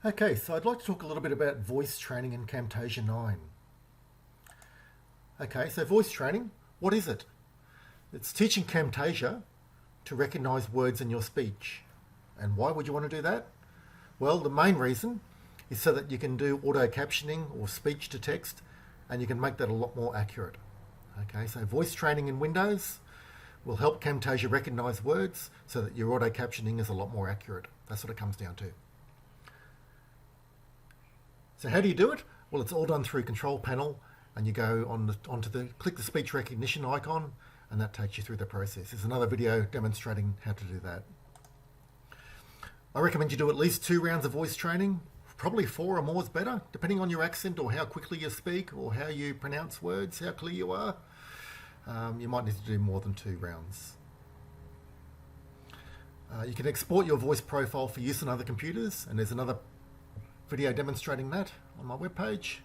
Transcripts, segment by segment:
Okay, so I'd like to talk a little bit about voice training in Camtasia 9. Okay, so voice training, what is it? It's teaching Camtasia to recognize words in your speech. And why would you want to do that? Well, the main reason is so that you can do auto captioning or speech to text, and you can make that a lot more accurate. Okay, so voice training in Windows will help Camtasia recognize words so that your auto captioning is a lot more accurate. That's what it comes down to. So how do you do it? Well, it's all done through Control Panel, and you go click the speech recognition icon, and that takes you through the process. There's another video demonstrating how to do that. I recommend you do at least 2 rounds of voice training. Probably 4 or more is better, depending on your accent or how quickly you speak or how you pronounce words, how clear you are. You might need to do more than 2 rounds. You can export your voice profile for use on other computers, and there's another video demonstrating that on my webpage.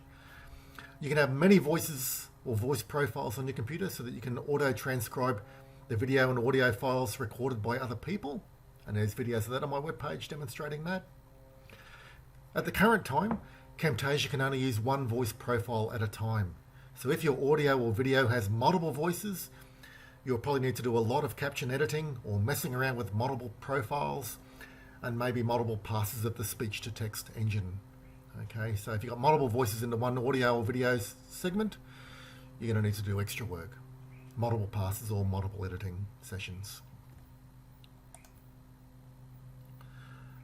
You can have many voices or voice profiles on your computer so that you can auto transcribe the video and audio files recorded by other people, and there's videos of that on my webpage demonstrating that. At the current time, Camtasia can only use one voice profile at a time. So if your audio or video has multiple voices, you'll probably need to do a lot of caption editing or messing around with multiple profiles and maybe multiple passes of the speech to text engine. Okay, so if you've got multiple voices into one audio or video segment, you're going to need to do extra work, multiple passes or multiple editing sessions.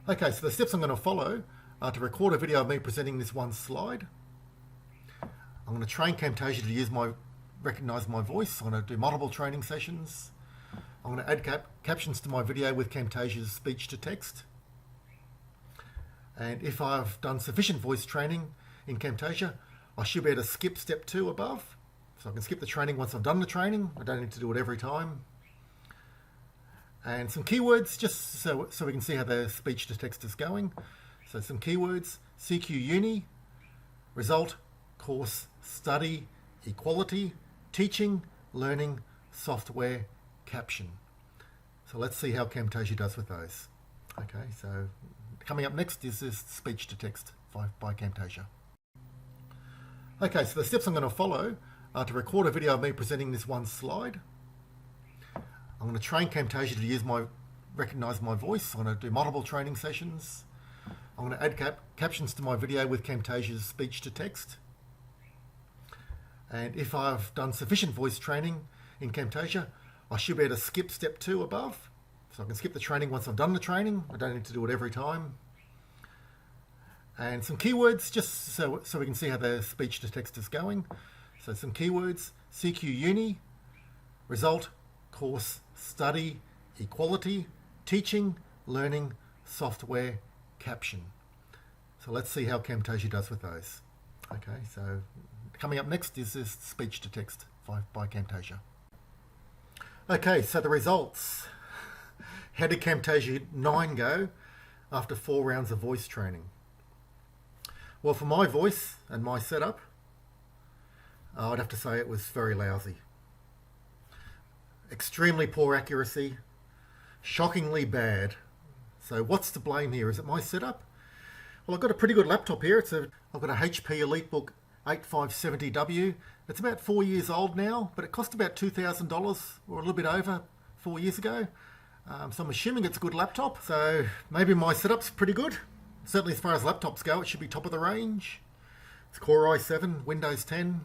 Okay, so the steps I'm going to follow are to record a video of me presenting this one slide. I'm going to train Camtasia to recognize my voice. I'm going to do multiple training sessions. I'm going to add captions to my video with Camtasia's speech to text. And if I've done sufficient voice training in Camtasia, I should be able to skip step 2 above. So I can skip the training once I've done the training. I don't need to do it every time. And some keywords, just so we can see how the speech to text is going. So some keywords: CQ Uni, result, course, study, equality, teaching, learning, software, caption. So let's see how Camtasia does with those. Okay, so coming up next is this speech to text by Camtasia. Okay, so the steps I'm going to follow are to record a video of me presenting this one slide. I'm going to train Camtasia to recognize my voice. I'm going to do multiple training sessions. I'm going to add captions to my video with Camtasia's speech to text. And if I've done sufficient voice training in Camtasia, I should be able to skip step 2 above. So I can skip the training once I've done the training. I don't need to do it every time. And some keywords, just so we can see how the speech to text is going. So some keywords: CQ Uni, result, course, study, equality, teaching, learning, software, caption. So let's see how Camtasia does with those. Okay, so coming up next is this speech to text by Camtasia. Okay, so the results. How did Camtasia 9 go after 4 rounds of voice training? Well, for my voice and my setup, I'd have to say it was very lousy. Extremely poor accuracy, shockingly bad. So what's to blame here? Is it my setup? Well, I've got a pretty good laptop here. I've got a HP EliteBook 8570W. It's about 4 years old now, but it cost about $2,000 or a little bit over 4 years ago. So I'm assuming it's a good laptop. So maybe my setup's pretty good. Certainly as far as laptops go, it should be top of the range. It's Core i7, Windows 10.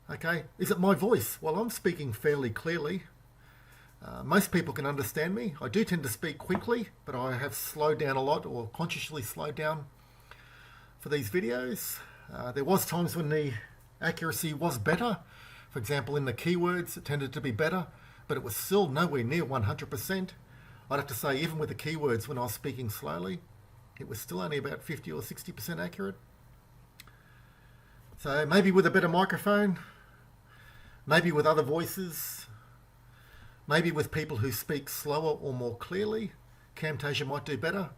Okay, is it my voice? Well, I'm speaking fairly clearly. Most people can understand me. I do tend to speak quickly, but I have slowed down a lot, or consciously slowed down for these videos. There was times when the accuracy was better. For example, in the keywords, it tended to be better, but it was still nowhere near 100%. I'd have to say, even with the keywords, when I was speaking slowly, it was still only about 50 or 60% accurate. So maybe with a better microphone, maybe with other voices, maybe with people who speak slower or more clearly, Camtasia might do better.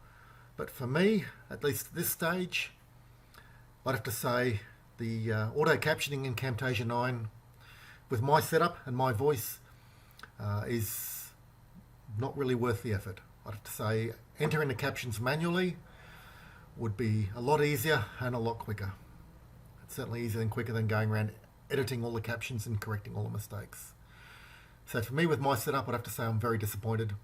But for me, at least at this stage, I'd have to say the auto captioning in Camtasia 9 with my setup and my voice is not really worth the effort. I'd have to say entering the captions manually would be a lot easier and a lot quicker. It's certainly easier and quicker than going around editing all the captions and correcting all the mistakes. So for me with my setup, I'd have to say I'm very disappointed.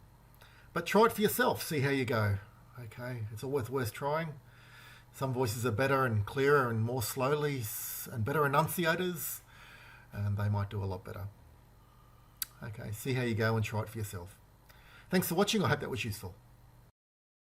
But try it for yourself, see how you go. Okay, it's always worth trying. Some voices are better and clearer and more slowly and better enunciators, and they might do a lot better. Okay, see how you go and try it for yourself. Thanks for watching. I hope that was useful.